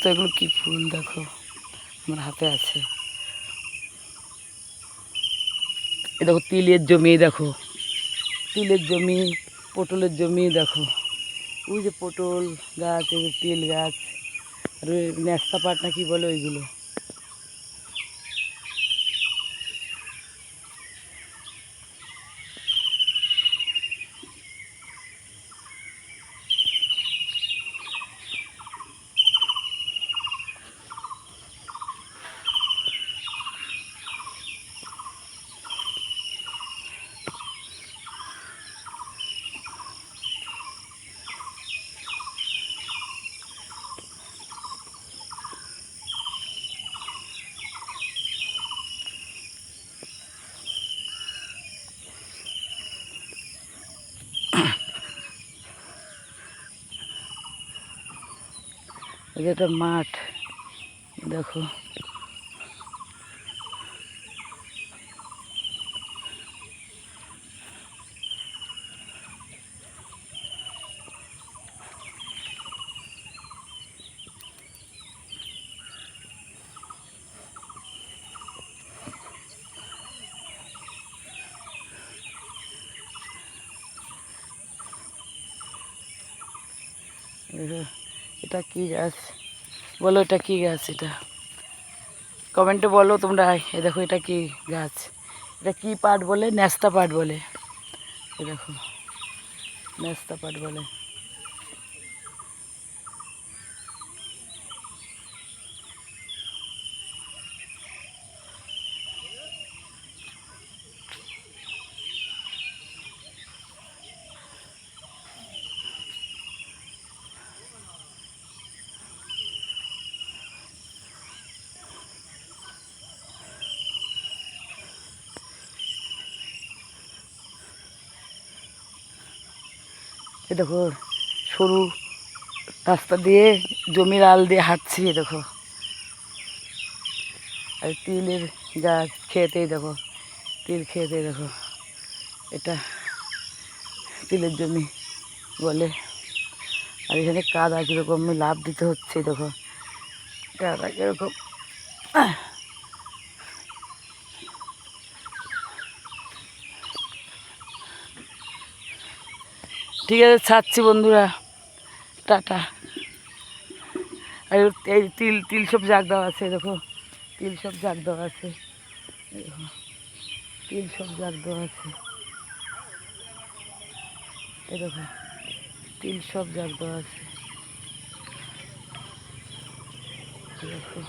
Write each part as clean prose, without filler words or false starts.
তো এগুলো কি ফুল দেখো, আমার হাতে আছে। এ দেখো তিলের জমি, দেখো তিলের জমি, পটলের জমি দেখো। ওই যে পটল গাছ, এই যে তিল গাছ, আর ওই ন্যাস্তা পাট না কি বলে ওইগুলো। এই যে একটা মাঠ দেখো, এটা কি গাছ বলো, এটা কি গাছ? এটা কমেন্টে বলো তোমরা। এ দেখো এটা কি গাছ, এটা কি পাট বলে? ন্যাস্তা পাট বলে। এ দেখো ন্যাস্তা পাট বলে। এ দেখো সরু রাস্তা দিয়ে জমির আল দিয়ে হাঁটছি। এ দেখো আর তিলের গাছ, খেতেই দেখো তিল খেতে দেখো, এটা তিলের জমি বলে। আর এখানে কাদা কীরকম লাভ দিতে হচ্ছে দেখো, কাদা কীরকম। ঠিক আছে, ছাড়ছি বন্ধুরা, টাটা। আর এই তিল তিল সব জাগ দেওয়া আছে দেখো, তিল সব জাগ দেওয়া আছে, দেখো তিল সব জাগ দেওয়া আছে। এই দেখো তিল সব জাগ দেওয়া আছে দেখো।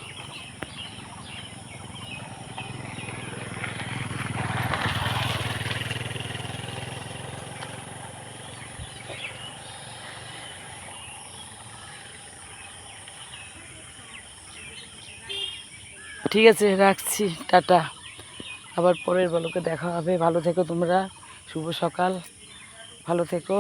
ঠিক আছে, রাখছি, টাটা। আবার পরের ব্লগে দেখা হবে। ভালো থেকো তোমরা, শুভ সকাল, ভালো থেকো।